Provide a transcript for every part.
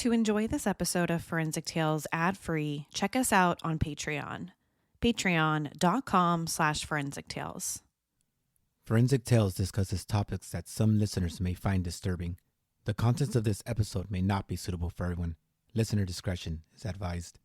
To enjoy this episode of Forensic Tales ad-free, check us out on Patreon. Patreon.com/Forensic Tales. Forensic Tales discusses topics that some listeners may find disturbing. The contents of this episode may not be suitable for everyone. Listener discretion is advised.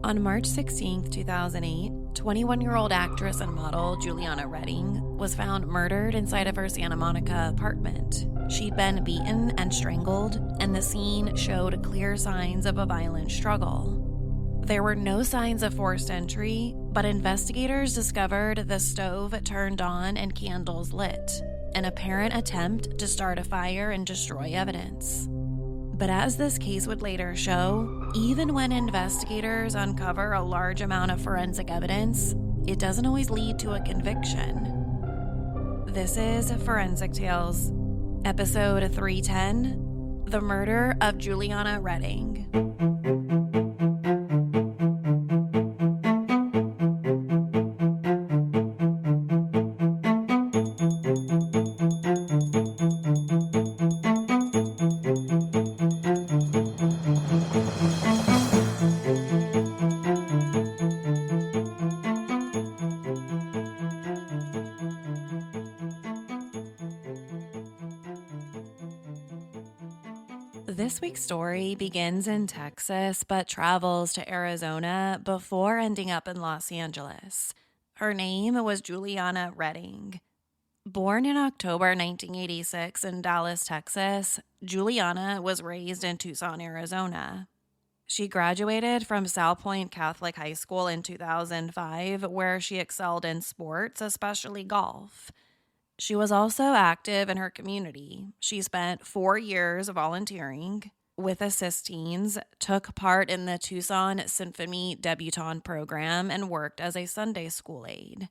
On March 16, 2008, 21-year-old actress and model Juliana Redding was found murdered inside of her Santa Monica apartment. She'd been beaten and strangled, and the scene showed clear signs of a violent struggle. There were no signs of forced entry, but investigators discovered the stove turned on and candles lit, an apparent attempt to start a fire and destroy evidence. But as this case would later show, even when investigators uncover a large amount of forensic evidence, it doesn't always lead to a conviction. This is Forensic Tales, Episode 310, The Murder of Juliana Redding. This week's story begins in Texas but travels to Arizona before ending up in Los Angeles. Her name was Juliana Redding. Born in October 1986 in Dallas, Texas, Juliana was raised in Tucson, Arizona. She graduated from South Point Catholic High School in 2005, where she excelled in sports, especially golf. She was also active in her community. She spent 4 years volunteering with Assist Teens, took part in the Tucson Symphony Debutante program, and worked as a Sunday school aide.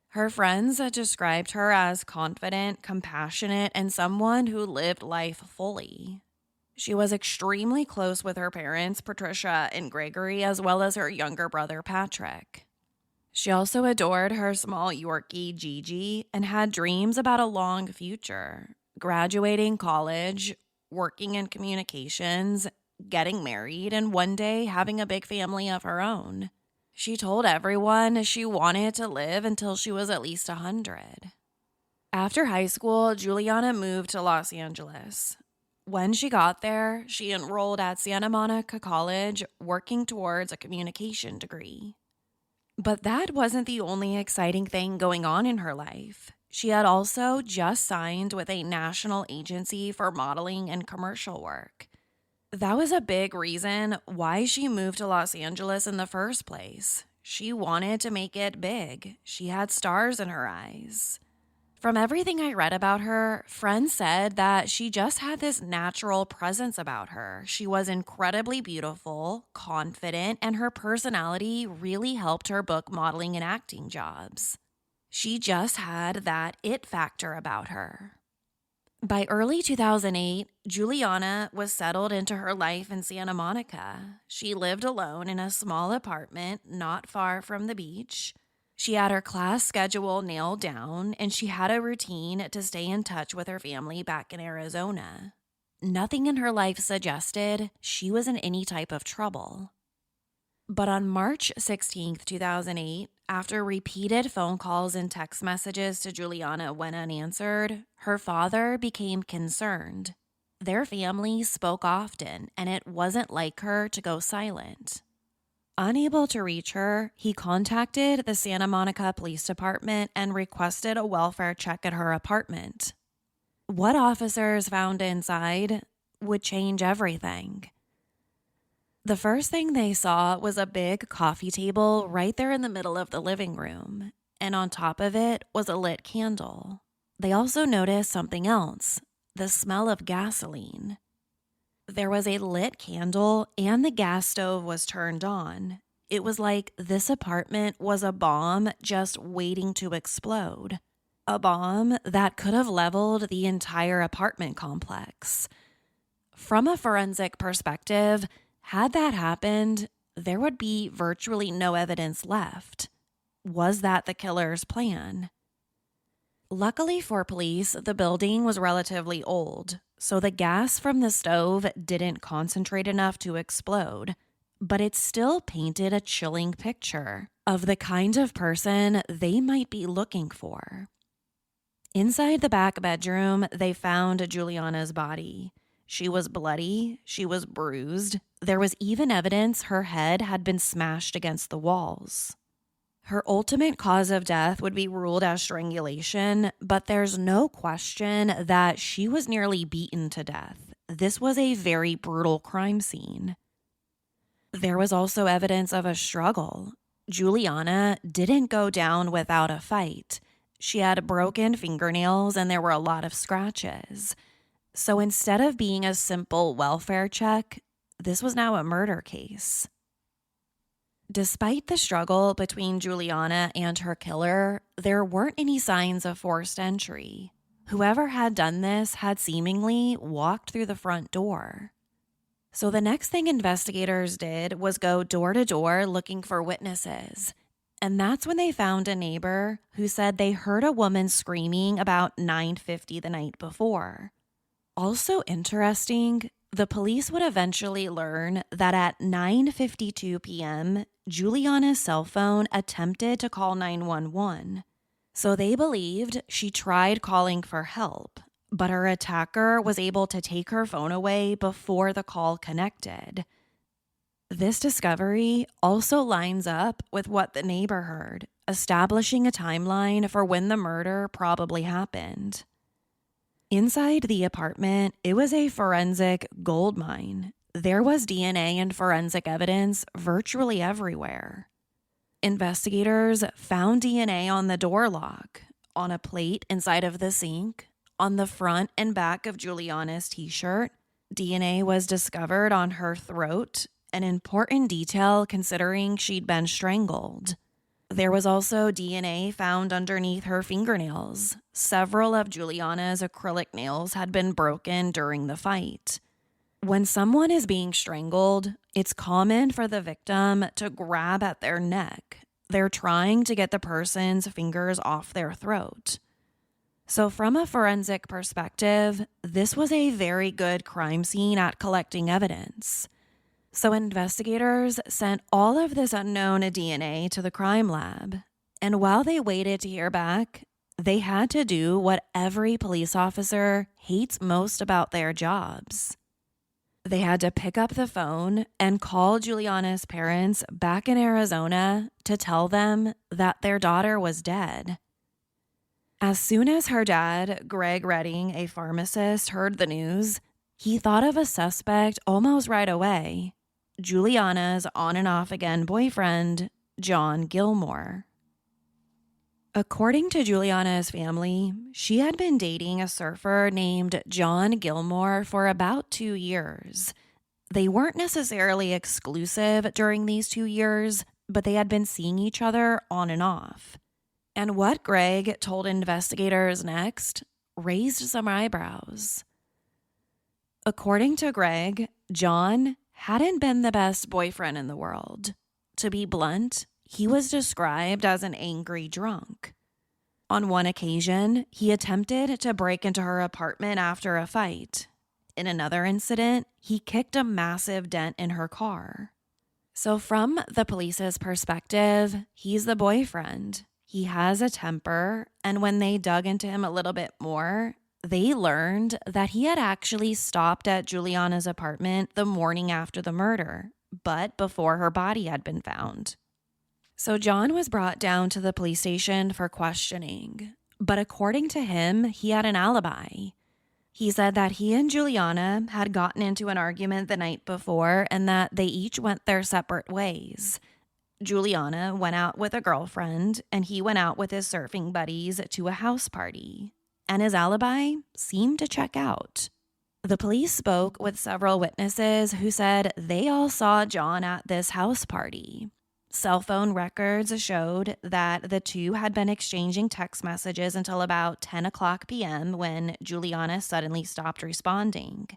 Her friends described her as confident, compassionate, and someone who lived life fully. She was extremely close with her parents, Patricia and Gregory, as well as her younger brother, Patrick. She also adored her small Yorkie, Gigi, and had dreams about a long future, graduating college, working in communications, getting married, and one day having a big family of her own. She told everyone she wanted to live until she was at least 100. After high school, Juliana moved to Los Angeles. When she got there, she enrolled at Santa Monica College, working towards a communication degree. But that wasn't the only exciting thing going on in her life. She had also just signed with a national agency for modeling and commercial work. That was a big reason why she moved to Los Angeles in the first place. She wanted to make it big. She had stars in her eyes. From everything I read about her, friends said that she just had this natural presence about her. She was incredibly beautiful, confident, and her personality really helped her book modeling and acting jobs. She just had that it factor about her. By early 2008, Juliana was settled into her life in Santa Monica. She lived alone in a small apartment not far from the beach. She had her class schedule nailed down, and she had a routine to stay in touch with her family back in Arizona. Nothing in her life suggested she was in any type of trouble. But on March 16, 2008, after repeated phone calls and text messages to Juliana went unanswered, her father became concerned. Their family spoke often, and it wasn't like her to go silent. Unable to reach her, he contacted the Santa Monica Police Department and requested a welfare check at her apartment. What officers found inside would change everything. The first thing they saw was a big coffee table right there in the middle of the living room, and on top of it was a lit candle. They also noticed something else, the smell of gasoline. There was a lit candle and the gas stove was turned on. It was like this apartment was a bomb just waiting to explode. A bomb that could have leveled the entire apartment complex. From a forensic perspective, had that happened, there would be virtually no evidence left. Was that the killer's plan? Luckily for police, the building was relatively old, so the gas from the stove didn't concentrate enough to explode, but it still painted a chilling picture of the kind of person they might be looking for. Inside the back bedroom, they found Juliana's body. She was bloody, she was bruised. There was even evidence her head had been smashed against the walls. Her ultimate cause of death would be ruled as strangulation, but there's no question that she was nearly beaten to death. This was a very brutal crime scene. There was also evidence of a struggle. Juliana didn't go down without a fight. She had broken fingernails and there were a lot of scratches. So instead of being a simple welfare check, this was now a murder case. Despite the struggle between Juliana and her killer, there weren't any signs of forced entry. Whoever had done this had seemingly walked through the front door. So the next thing investigators did was go door to door looking for witnesses. And that's when they found a neighbor who said they heard a woman screaming about 9:50 the night before. Also interesting, the police would eventually learn that at 9:52 p.m., Juliana's cell phone attempted to call 911. So they believed she tried calling for help, but her attacker was able to take her phone away before the call connected. This discovery also lines up with what the neighbor heard, establishing a timeline for when the murder probably happened. Inside the apartment, it was a forensic gold mine. There was DNA and forensic evidence virtually everywhere. Investigators found DNA on the door lock, on a plate inside of the sink, on the front and back of Juliana's t-shirt. DNA was discovered on her throat, an important detail considering she'd been strangled. There was also DNA found underneath her fingernails. Several of Juliana's acrylic nails had been broken during the fight. When someone is being strangled, it's common for the victim to grab at their neck. They're trying to get the person's fingers off their throat. So from a forensic perspective, this was a very good crime scene at collecting evidence. So investigators sent all of this unknown DNA to the crime lab. And while they waited to hear back, they had to do what every police officer hates most about their jobs. They had to pick up the phone and call Juliana's parents back in Arizona to tell them that their daughter was dead. As soon as her dad, Greg Redding, a pharmacist, heard the news, he thought of a suspect almost right away: Juliana's on and off again boyfriend, John Gilmore. According to Juliana's family, she had been dating a surfer named John Gilmore for about 2 years. They weren't necessarily exclusive during these 2 years, but they had been seeing each other on and off. And what Greg told investigators next raised some eyebrows. According to Greg, John hadn't been the best boyfriend in the world. To be blunt, he was described as an angry drunk. On one occasion, he attempted to break into her apartment after a fight. In another incident, he kicked a massive dent in her car. So from the police's perspective, he's the boyfriend. He has a temper, and when they dug into him a little bit more, they learned that he had actually stopped at Juliana's apartment the morning after the murder, but before her body had been found. So John was brought down to the police station for questioning, but according to him, he had an alibi. He said that he and Juliana had gotten into an argument the night before and that they each went their separate ways. Juliana went out with a girlfriend and he went out with his surfing buddies to a house party, and his alibi seemed to check out. The police spoke with several witnesses who said they all saw John at this house party. Cell phone records showed that the two had been exchanging text messages until about 10 o'clock p.m. when Juliana suddenly stopped responding.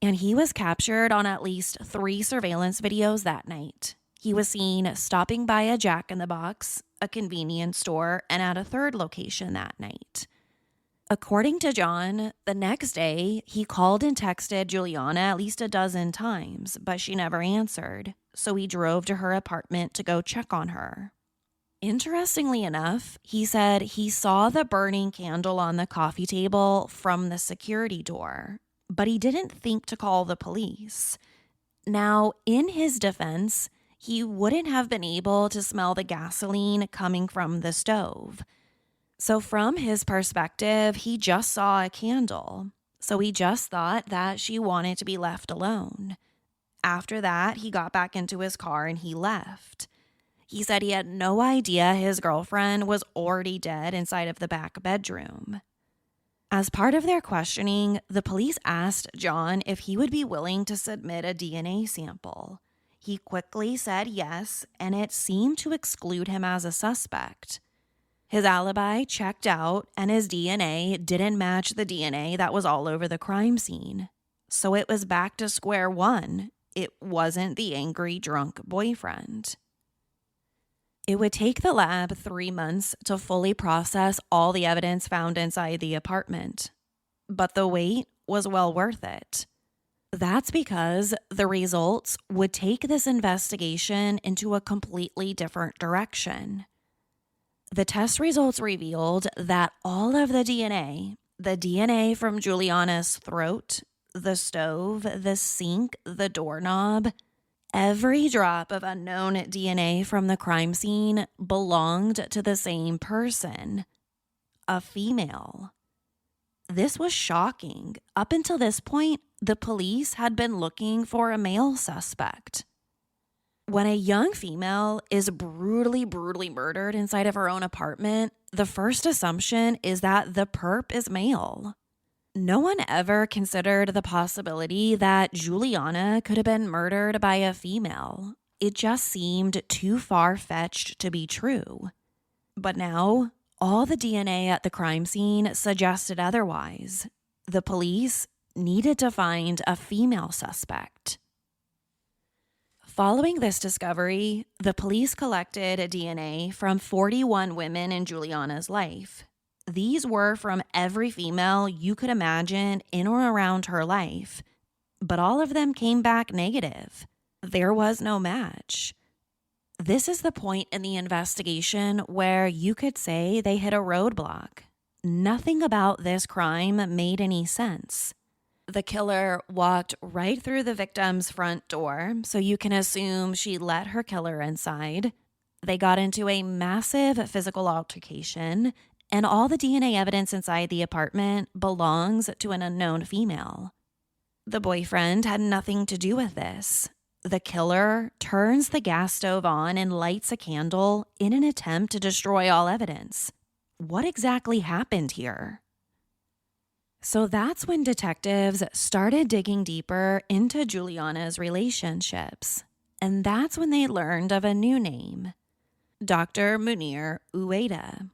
And he was captured on at least 3 surveillance videos that night. He was seen stopping by a Jack in the Box, a convenience store, and at a third location that night. According to John, the next day, he called and texted Juliana at least a dozen times, but she never answered, so he drove to her apartment to go check on her. Interestingly enough, he said he saw the burning candle on the coffee table from the security door, but he didn't think to call the police. Now, in his defense, he wouldn't have been able to smell the gasoline coming from the stove. So from his perspective, he just saw a candle. So he just thought that she wanted to be left alone. After that, he got back into his car and he left. He said he had no idea his girlfriend was already dead inside of the back bedroom. As part of their questioning, the police asked John if he would be willing to submit a DNA sample. He quickly said yes, and it seemed to exclude him as a suspect. His alibi checked out, and his DNA didn't match the DNA that was all over the crime scene. So it was back to square one. It wasn't the angry, drunk boyfriend. It would take the lab 3 months to fully process all the evidence found inside the apartment. But the wait was well worth it. That's because the results would take this investigation into a completely different direction. The test results revealed that all of the DNA from Juliana's throat, the stove, the sink, the doorknob, every drop of unknown DNA from the crime scene belonged to the same person, a female. This was shocking. Up until this point, the police had been looking for a male suspect. When a young female is brutally murdered inside of her own apartment, the first assumption is that the perp is male. No one ever considered the possibility that Juliana could have been murdered by a female. It just seemed too far-fetched to be true. But now, all the DNA at the crime scene suggested otherwise. The police needed to find a female suspect. Following this discovery, the police collected DNA from 41 women in Juliana's life. These were from every female you could imagine in or around her life, but all of them came back negative. There was no match. This is the point in the investigation where you could say they hit a roadblock. Nothing about this crime made any sense. The killer walked right through the victim's front door, so you can assume she let her killer inside. They got into a massive physical altercation, and all the DNA evidence inside the apartment belongs to an unknown female. The boyfriend had nothing to do with this. The killer turns the gas stove on and lights a candle in an attempt to destroy all evidence. What exactly happened here? So that's when detectives started digging deeper into Juliana's relationships. And that's when they learned of a new name, Dr. Munir Ueda.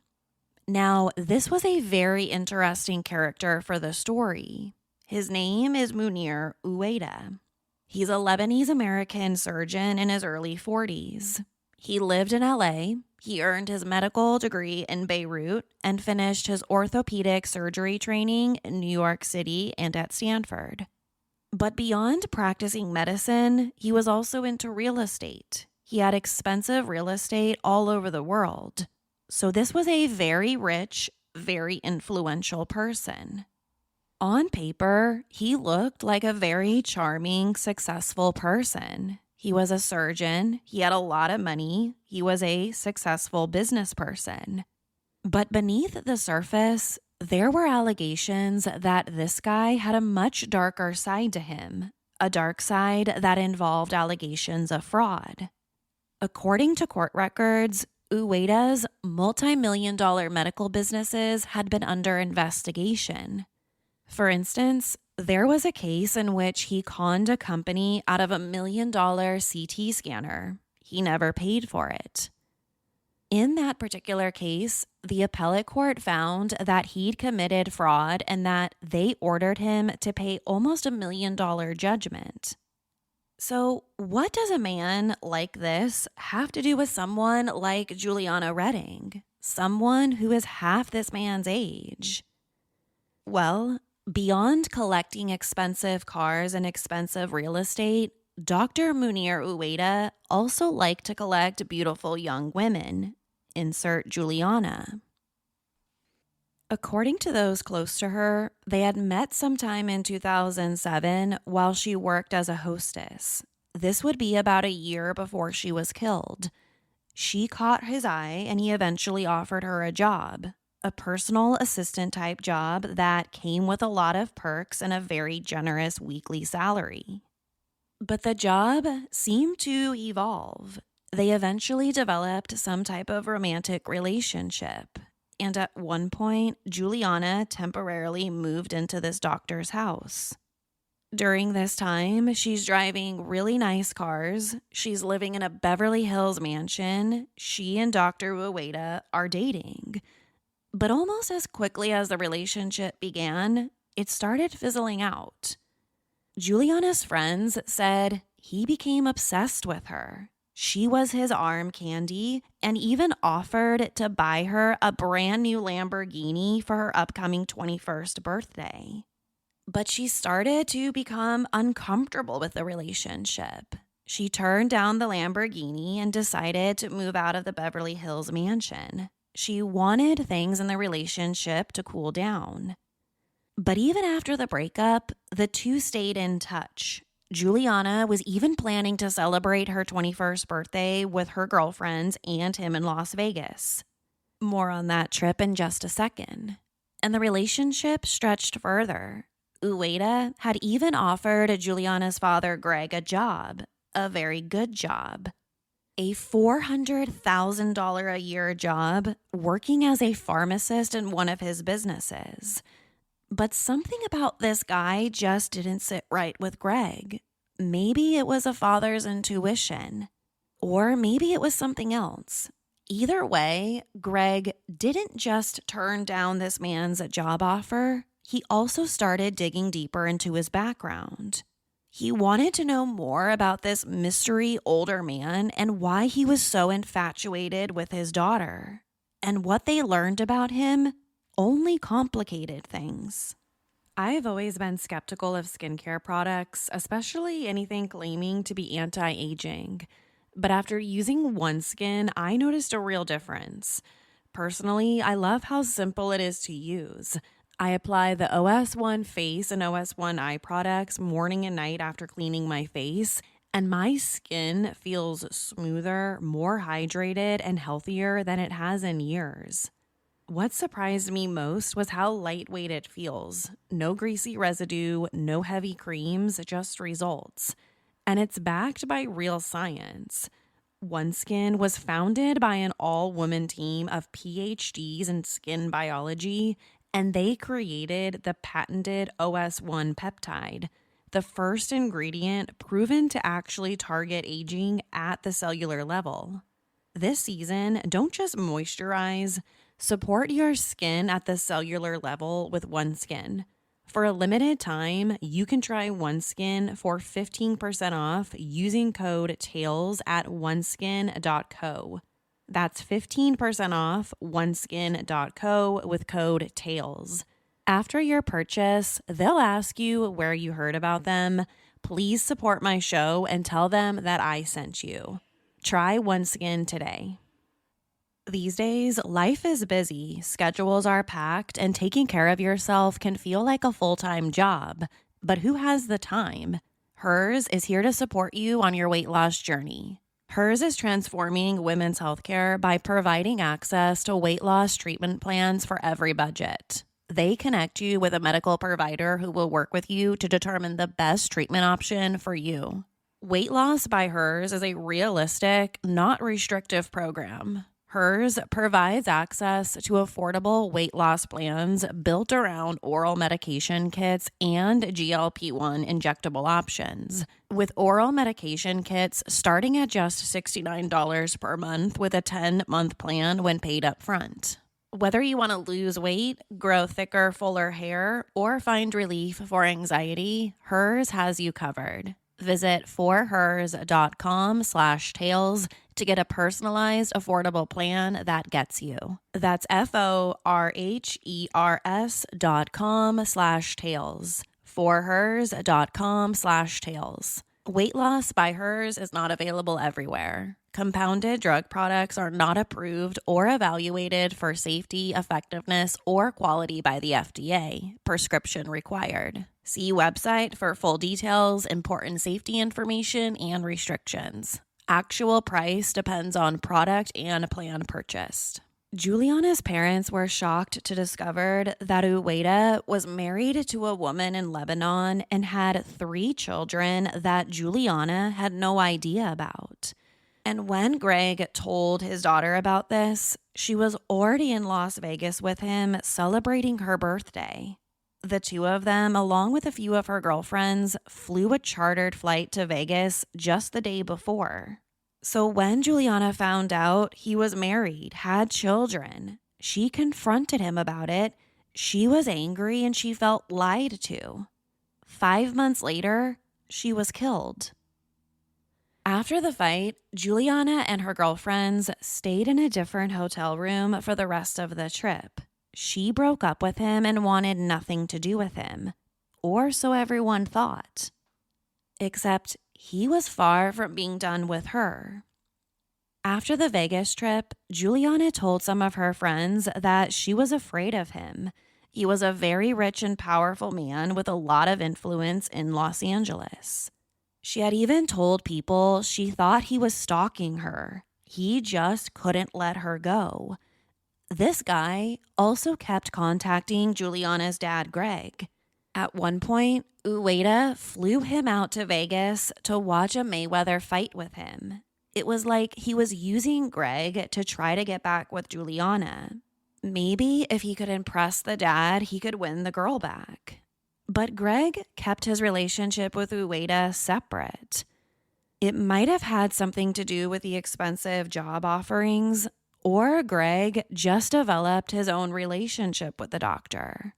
Now, this was a very interesting character for the story. His name is Munir Ueda. He's a Lebanese-American surgeon in his early 40s. He lived in LA. He earned his medical degree in Beirut and finished his orthopedic surgery training in New York City and at Stanford. But beyond practicing medicine, he was also into real estate. He had expensive real estate all over the world. So this was a very rich, very influential person. On paper, he looked like a very charming, successful person. He was a surgeon. He had a lot of money. He was a successful business person. But beneath the surface, there were allegations that this guy had a much darker side to him, a dark side that involved allegations of fraud. According to court records, Ueda's multi-million-dollar medical businesses had been under investigation. For instance, there was a case in which he conned a company out of $1 million CT scanner. He never paid for it. In that particular case, the appellate court found that he'd committed fraud and that they ordered him to pay almost $1 million judgment. So what does a man like this have to do with someone like Juliana Redding, someone who is half this man's age? Well, beyond collecting expensive cars and expensive real estate, Dr. Munir Ueda also liked to collect beautiful young women. Insert Juliana. According to those close to her, they had met sometime in 2007 while she worked as a hostess. This would be about a year before she was killed. She caught his eye and he eventually offered her a job, a personal assistant type job that came with a lot of perks and a very generous weekly salary. But the job seemed to evolve. They eventually developed some type of romantic relationship. And at one point, Juliana temporarily moved into this doctor's house. During this time, she's driving really nice cars. She's living in a Beverly Hills mansion. She and Dr. Ueda are dating. But almost as quickly as the relationship began, it started fizzling out. Juliana's friends said he became obsessed with her. She was his arm candy and even offered to buy her a brand new Lamborghini for her upcoming 21st birthday. But she started to become uncomfortable with the relationship. She turned down the Lamborghini and decided to move out of the Beverly Hills mansion. She wanted things in the relationship to cool down. But even after the breakup, the two stayed in touch. Juliana was even planning to celebrate her 21st birthday with her girlfriends and him in Las Vegas. More on that trip in just a second. And the relationship stretched further. Ueda had even offered Juliana's father, Greg, a job, a very good job. A $400,000 a year job working as a pharmacist in one of his businesses. But something about this guy just didn't sit right with Greg. Maybe it was a father's intuition, or maybe it was something else. Either way, Greg didn't just turn down this man's job offer. He also started digging deeper into his background. He wanted to know more about this mystery older man and why he was so infatuated with his daughter. And what they learned about him only complicated things. I've always been skeptical of skincare products, especially anything claiming to be anti-aging. But after using OneSkin, I noticed a real difference. Personally, I love how simple it is to use. I apply the OS1 face and OS1 eye products morning and night after cleaning my face, and my skin feels smoother, more hydrated, and healthier than it has in years. What surprised me most was how lightweight it feels. No greasy residue, no heavy creams, just results. And it's backed by real science. OneSkin was founded by an all-woman team of PhDs in skin biology, and they created the patented OS1 peptide, the first ingredient proven to actually target aging at the cellular level. This season, don't just moisturize. Support your skin at the cellular level with OneSkin. For a limited time, you can try OneSkin for 15% off using code TAILS at oneskin.co. That's 15% off oneskin.co with code TAILS. After your purchase, they'll ask you where you heard about them. Please support my show and tell them that I sent you. Try OneSkin today. These days, life is busy, schedules are packed, and taking care of yourself can feel like a full-time job. But who has the time? Hers is here to support you on your weight loss journey. Hers is transforming women's healthcare by providing access to weight loss treatment plans for every budget. They connect you with a medical provider who will work with you to determine the best treatment option for you. Weight Loss by Hers is a realistic, not restrictive program. Hers provides access to affordable weight loss plans built around oral medication kits and GLP-1 injectable options, with oral medication kits starting at just $69 per month with a 10-month plan when paid up front. Whether you want to lose weight, grow thicker, fuller hair, or find relief for anxiety, Hers has you covered. Visit forhers.com/tales to get a personalized, affordable plan that gets you. That's forhers.com/tales. Forhers.com/tales. Weight loss by Hers is not available everywhere. Compounded drug products are not approved or evaluated for safety, effectiveness, or quality by the FDA. Prescription required. See website for full details, important safety information, and restrictions. Actual price depends on product and plan purchased. Juliana's parents were shocked to discover that Uweda was married to a woman in Lebanon and had 3 children that Juliana had no idea about. And when Greg told his daughter about this, she was already in Las Vegas with him celebrating her birthday. The two of them, along with a few of her girlfriends, flew a chartered flight to Vegas just the day before. So when Juliana found out he was married, had children, she confronted him about it. She was angry and she felt lied to. 5 months later, she was killed. After the fight, Juliana and her girlfriends stayed in a different hotel room for the rest of the trip. She broke up with him and wanted nothing to do with him, or so everyone thought. Except he was far from being done with her. After the Vegas trip, Juliana told some of her friends that she was afraid of him. He was a very rich and powerful man with a lot of influence in Los Angeles. She had even told people she thought he was stalking her. He just couldn't let her go. This guy also kept contacting Juliana's dad, Greg. At one point, Uweda flew him out to Vegas to watch a Mayweather fight with him. It was like he was using Greg to try to get back with Juliana. Maybe if he could impress the dad, he could win the girl back. But Greg kept his relationship with Uweda separate. It might have had something to do with the expensive job offerings, or Greg just developed his own relationship with the doctor.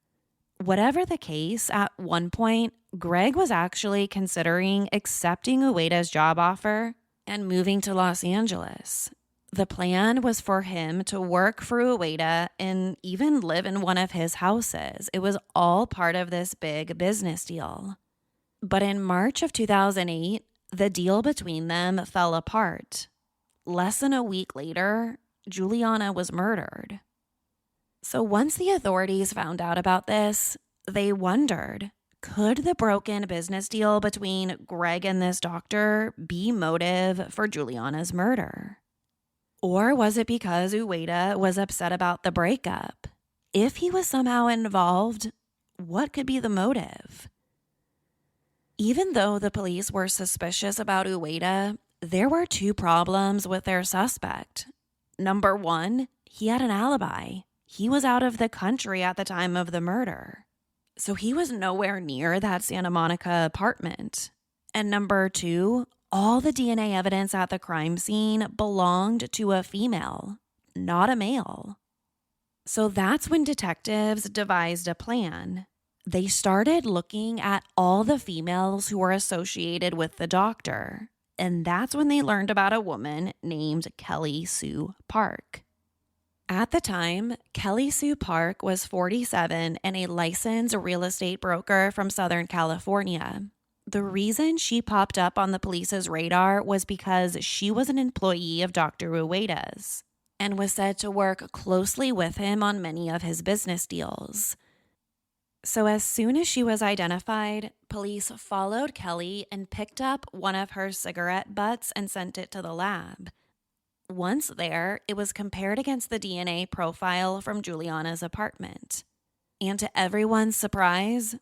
Whatever the case, at one point, Greg was actually considering accepting Uweda's job offer and moving to Los Angeles. The plan was for him to work for Uweda and even live in one of his houses. It was all part of this big business deal. But in March of 2008, the deal between them fell apart. Less than a week later, Juliana was murdered. So once the authorities found out about this, they wondered, could the broken business deal between Greg and this doctor be motive for Juliana's murder? Or was it because Uweda was upset about the breakup? If he was somehow involved, what could be the motive? Even though the police were suspicious about Uweda, there were 2 problems with their suspect. Number 1, he had an alibi. He was out of the country at the time of the murder. So he was nowhere near that Santa Monica apartment. And number 2, all the DNA evidence at the crime scene belonged to a female, not a male. So that's when detectives devised a plan. They started looking at all the females who were associated with the doctor. And that's when they learned about a woman named Kelly Sue Park. At the time, Kelly Sue Park was 47 and a licensed real estate broker from Southern California. The reason she popped up on the police's radar was because she was an employee of Dr. Uweda's and was said to work closely with him on many of his business deals. So as soon as she was identified, police followed Kelly and picked up one of her cigarette butts and sent it to the lab. Once there, it was compared against the DNA profile from Juliana's apartment. And to everyone's surprise,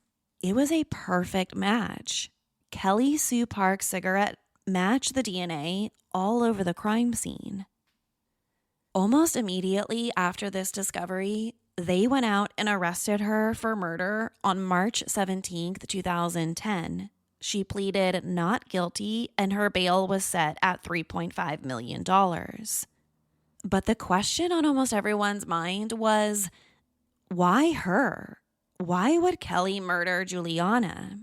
it was a perfect match. Kelly Sue Park's cigarette matched the DNA all over the crime scene. Almost immediately after this discovery, they went out and arrested her for murder on March 17th, 2010. She pleaded not guilty and her bail was set at $3.5 million. But the question on almost everyone's mind was, why her? Why would Kelly murder Juliana?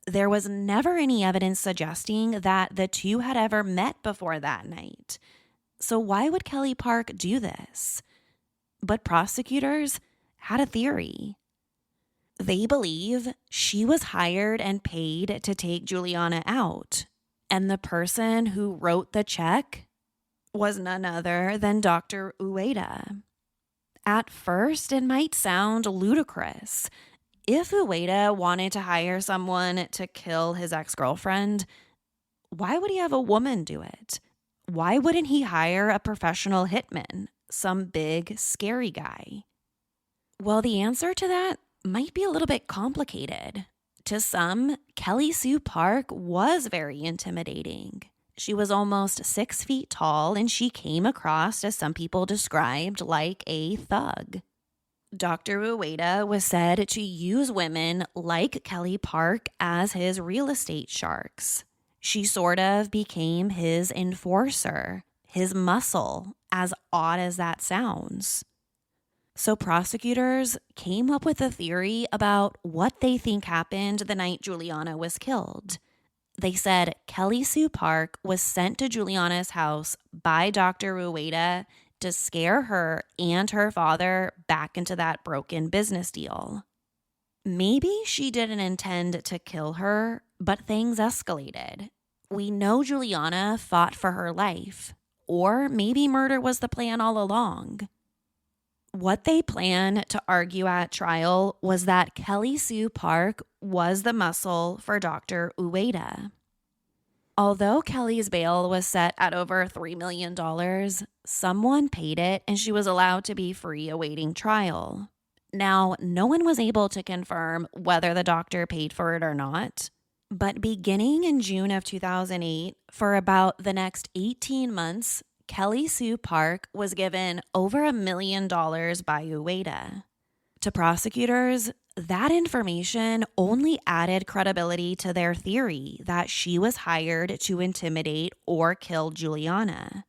There was never any evidence suggesting that the two had ever met before that night. So why would Kelly Park do this? But prosecutors had a theory. They believe she was hired and paid to take Juliana out, and the person who wrote the check was none other than Dr. Ueda. At first, it might sound ludicrous. If Ueda wanted to hire someone to kill his ex-girlfriend, why would he have a woman do it? Why wouldn't he hire a professional hitman, some big, scary guy? Well, the answer to that might be a little bit complicated. To some, Kelly Sue Park was very intimidating. She was almost 6 feet tall, and she came across as some people described like a thug. Dr. Ueda was said to use women like Kelly Park as his real estate sharks. She sort of became his enforcer, his muscle, as odd as that sounds. So prosecutors came up with a theory about what they think happened the night Juliana was killed. They said Kelly Sue Park was sent to Juliana's house by Dr. Ueda to scare her and her father back into that broken business deal. Maybe she didn't intend to kill her, but things escalated. We know Juliana fought for her life, or maybe murder was the plan all along. What they plan to argue at trial was that Kelly Sue Park was the muscle for Dr. Ueda. Although Kelly's bail was set at over $3 million, someone paid it and she was allowed to be free awaiting trial. Now, no one was able to confirm whether the doctor paid for it or not, but beginning in June of 2008, for about the next 18 months, Kelly Sue Park was given over $1 million by Ueda. To prosecutors, that information only added credibility to their theory that she was hired to intimidate or kill Juliana.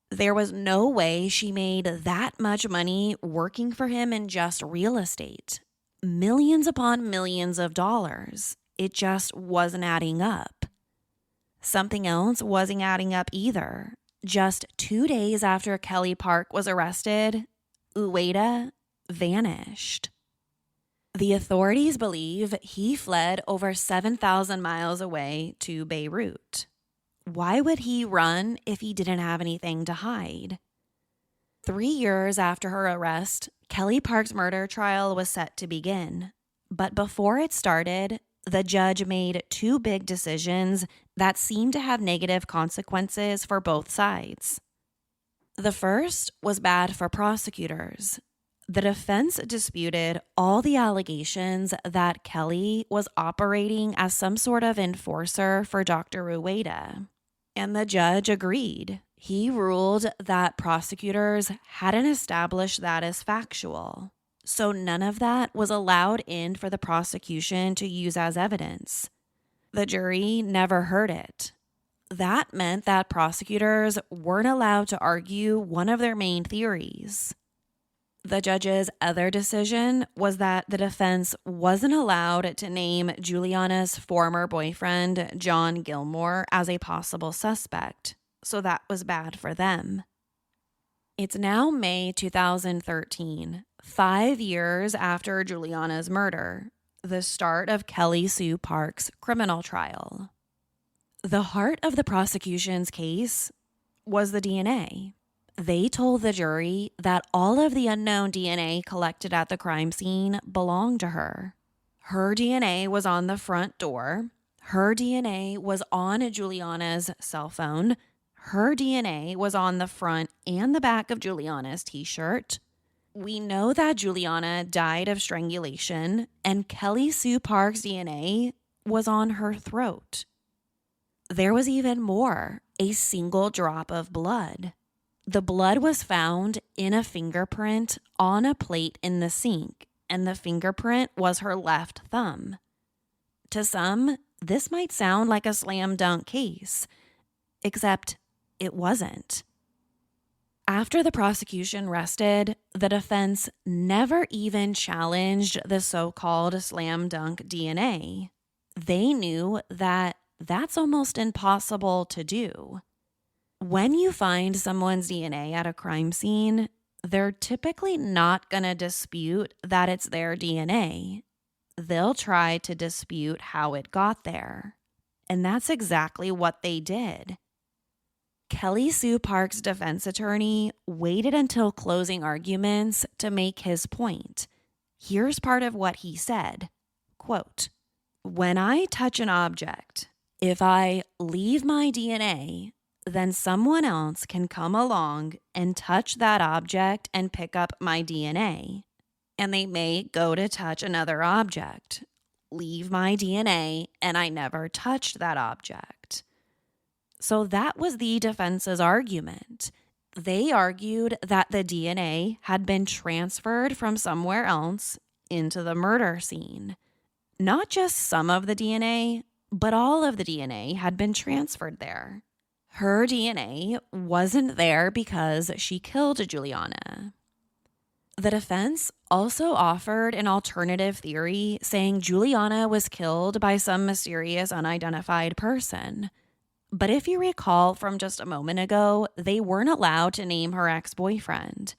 There was no way she made that much money working for him in just real estate. Millions upon millions of dollars. It just wasn't adding up. Something else wasn't adding up either. Just 2 days after Kelly Park was arrested, Ueda vanished. The authorities believe he fled over 7,000 miles away to Beirut. Why would he run if he didn't have anything to hide? 3 years after her arrest, Kelly Park's murder trial was set to begin. But before it started, the judge made 2 big decisions that seemed to have negative consequences for both sides. The first was bad for prosecutors. The defense disputed all the allegations that Kelly was operating as some sort of enforcer for Dr. Ueda. And the judge agreed. He ruled that prosecutors hadn't established that as factual. So none of that was allowed in for the prosecution to use as evidence. The jury never heard it. That meant that prosecutors weren't allowed to argue one of their main theories. The judge's other decision was that the defense wasn't allowed to name Juliana's former boyfriend, John Gilmore, as a possible suspect, so that was bad for them. It's now May 2013, 5 years after Juliana's murder, the start of Kelly Sue Park's criminal trial. The heart of the prosecution's case was the DNA. They told the jury that all of the unknown DNA collected at the crime scene belonged to her. Her DNA was on the front door. Her DNA was on Juliana's cell phone. Her DNA was on the front and the back of Juliana's t-shirt. We know that Juliana died of strangulation, and Kelly Sue Park's DNA was on her throat. There was even more, a single drop of blood. The blood was found in a fingerprint on a plate in the sink, and the fingerprint was her left thumb. To some, this might sound like a slam dunk case, except it wasn't. After the prosecution rested, the defense never even challenged the so-called slam dunk DNA. They knew that that's almost impossible to do. When you find someone's DNA at a crime scene, they're typically not going to dispute that it's their DNA. They'll try to dispute how it got there. And that's exactly what they did. Kelly Sue Park's defense attorney waited until closing arguments to make his point. Here's part of what he said. Quote, "When I touch an object, if I leave my DNA, then someone else can come along and touch that object and pick up my DNA. And they may go to touch another object, leave my DNA, and I never touched that object." So that was the defense's argument. They argued that the DNA had been transferred from somewhere else into the murder scene. Not just some of the DNA, but all of the DNA had been transferred there. Her DNA wasn't there because she killed Juliana. The defense also offered an alternative theory saying Juliana was killed by some mysterious unidentified person. But if you recall from just a moment ago, they weren't allowed to name her ex-boyfriend.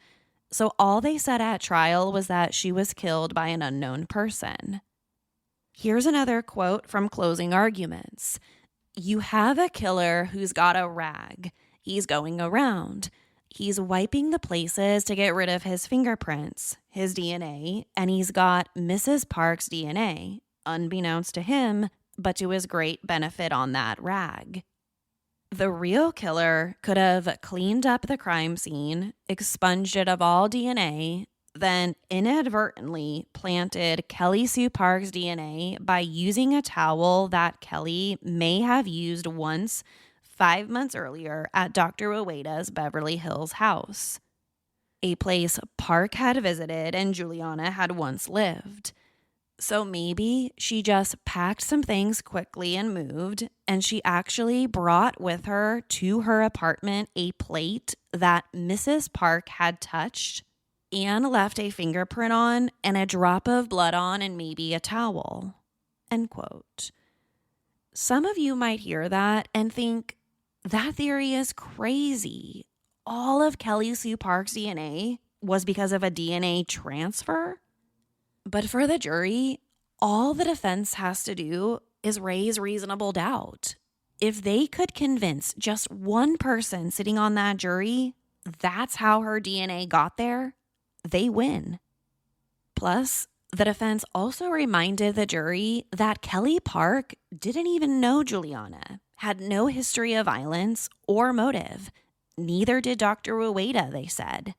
So all they said at trial was that she was killed by an unknown person. Here's another quote from closing arguments. "You have a killer who's got a rag. He's going around. He's wiping the places to get rid of his fingerprints, his DNA, and he's got Mrs. Park's DNA, unbeknownst to him, but to his great benefit on that rag." The real killer could have cleaned up the crime scene, expunged it of all DNA, then inadvertently planted Kelly Sue Park's DNA by using a towel that Kelly may have used once 5 months earlier at Dr. Ueda's Beverly Hills house, a place Park had visited and Juliana had once lived. So maybe she just packed some things quickly and moved, and she actually brought with her to her apartment a plate that Mrs. Park had touched and left a fingerprint on and a drop of blood on and maybe a towel. End quote. Some of you might hear that and think, that theory is crazy. All of Kelly Sue Park's DNA was because of a DNA transfer? But for the jury, all the defense has to do is raise reasonable doubt. If they could convince just one person sitting on that jury that's how her DNA got there, they win. Plus, the defense also reminded the jury that Kelly Park didn't even know Juliana, had no history of violence or motive. Neither did Dr. Ueda, they said.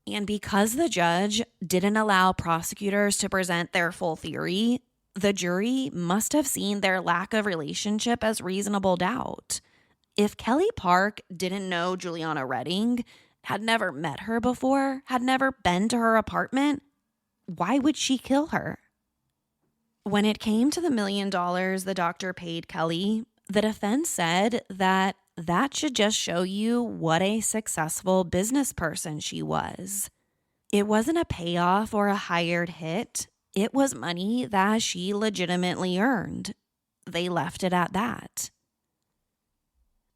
And because the judge didn't allow prosecutors to present their full theory, the jury must have seen their lack of relationship as reasonable doubt. If Kelly Park didn't know Juliana Redding, had never met her before, had never been to her apartment, why would she kill her? When it came to the $1 million the doctor paid Kelly, the defense said that should just show you what a successful business person she was. It wasn't a payoff or a hired hit. It was money that she legitimately earned. They left it at that.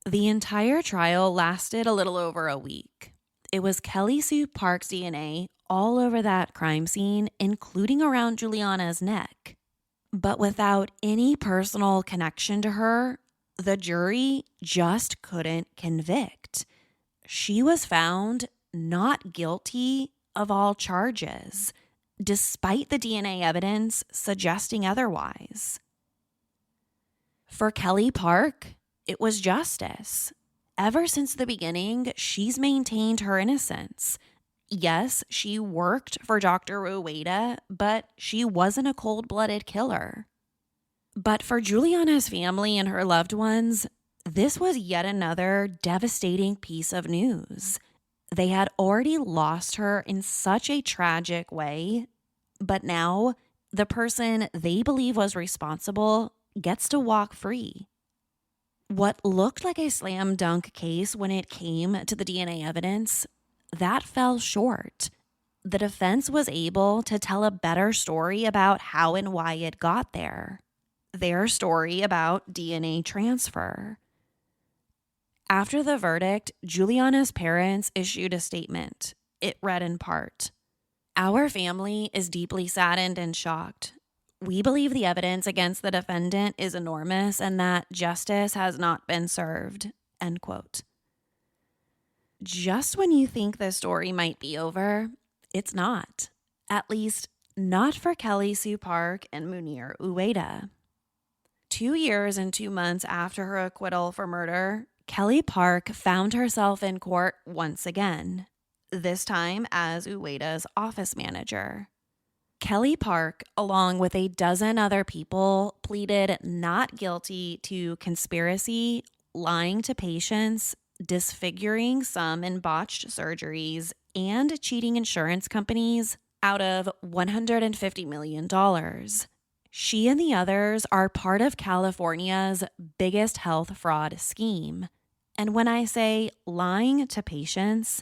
The entire trial lasted a little over a week. It was Kelly Sue Park's DNA all over that crime scene, including around Juliana's neck. But without any personal connection to her, the jury just couldn't convict. She was found not guilty of all charges, despite the DNA evidence suggesting otherwise. For Kelly Park, it was justice. Ever since the beginning, she's maintained her innocence. Yes, she worked for Dr. Ueda, but she wasn't a cold-blooded killer. But for Juliana's family and her loved ones, this was yet another devastating piece of news. They had already lost her in such a tragic way, but now the person they believe was responsible gets to walk free. What looked like a slam dunk case when it came to the DNA evidence, that fell short. The defense was able to tell a better story about how and why it got there. their story about DNA transfer. After the verdict, Juliana's parents issued a statement. It read in part, "Our family is deeply saddened and shocked. We believe the evidence against the defendant is enormous and that justice has not been served." End quote. Just when you think the story might be over, it's not. At least, not for Kelly Sue Park and Munir Uweda. 2 years and 2 months after her acquittal for murder, Kelly Park found herself in court once again, this time as Uweda's office manager. Kelly Park, along with a dozen other people, pleaded not guilty to conspiracy, lying to patients, disfiguring some in botched surgeries, and cheating insurance companies out of $150 million. She and the others are part of California's biggest health fraud scheme. And when I say lying to patients,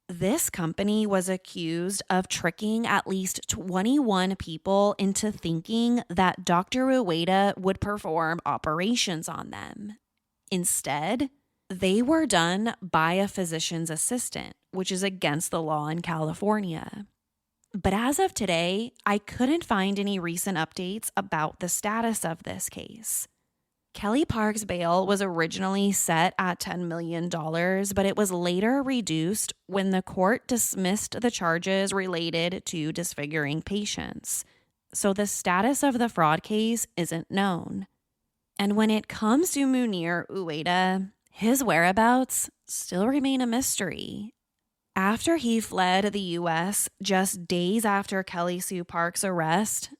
this company was accused of tricking at least 21 people into thinking that Dr. Uweda would perform operations on them. Instead, they were done by a physician's assistant, which is against the law in California. But as of today, I couldn't find any recent updates about the status of this case. Kelly Park's bail was originally set at $10 million, but it was later reduced when the court dismissed the charges related to disfiguring patients. So the status of the fraud case isn't known. And when it comes to Munir Uweda, his whereabouts still remain a mystery. After he fled the U.S. just days after Kelly Sue Park's arrest,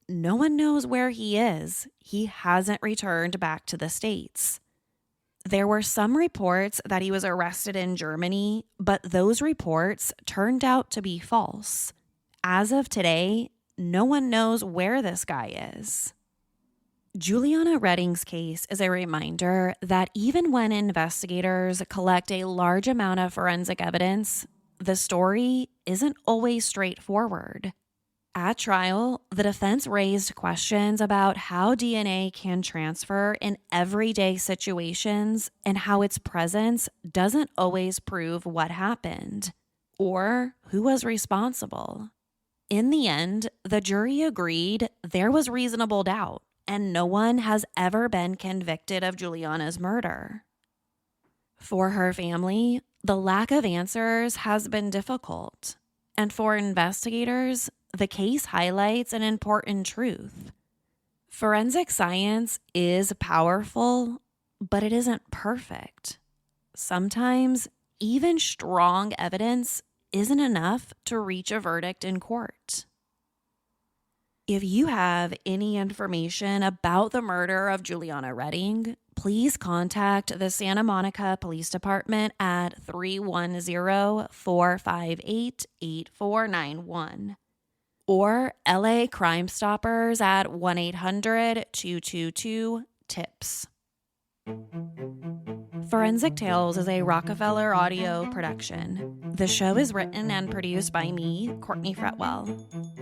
no one knows where he is. He hasn't returned back to the States. There were some reports that he was arrested in Germany, but those reports turned out to be false. As of today, no one knows where this guy is. Juliana Redding's case is a reminder that even when investigators collect a large amount of forensic evidence, the story isn't always straightforward. At trial, the defense raised questions about how DNA can transfer in everyday situations and how its presence doesn't always prove what happened or who was responsible. In the end, the jury agreed there was reasonable doubt, and no one has ever been convicted of Juliana's murder. For her family, the lack of answers has been difficult. And for investigators, the case highlights an important truth. Forensic science is powerful, but it isn't perfect. Sometimes, even strong evidence isn't enough to reach a verdict in court. If you have any information about the murder of Juliana Redding, please contact the Santa Monica Police Department at 310-458-8491 or LA Crime Stoppers at 1-800-222-TIPS. Forensic Tales is a Rockefeller audio production. The show is written and produced by me, Courtney Fretwell.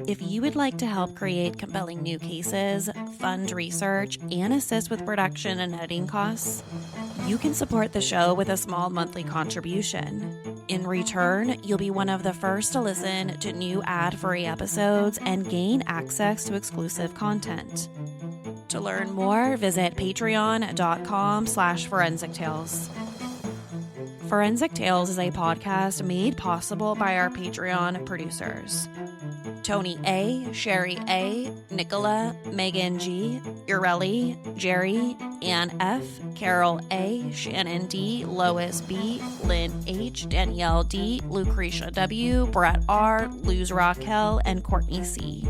If you would like to help create compelling new cases, fund research, and assist with production and editing costs, you can support the show with a small monthly contribution. In return, you'll be one of the first to listen to new ad-free episodes and gain access to exclusive content. To learn more, visit patreon.com/Forensic Tales. Forensic Tales is a podcast made possible by our Patreon producers: Tony A., Sherry A., Nicola, Megan G., Ureli, Jerry, Ann F., Carol A., Shannon D., Lois B., Lynn H., Danielle D., Lucretia W., Brett R., Luz Raquel, and Courtney C.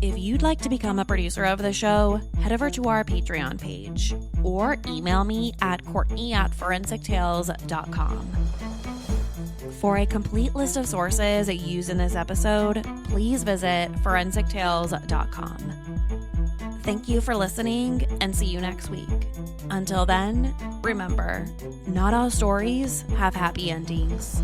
If you'd like to become a producer of the show, head over to our Patreon page or email me at courtney@forensictales.com. For a complete list of sources used in this episode, please visit forensictales.com. Thank you for listening, and see you next week. Until then, remember, not all stories have happy endings.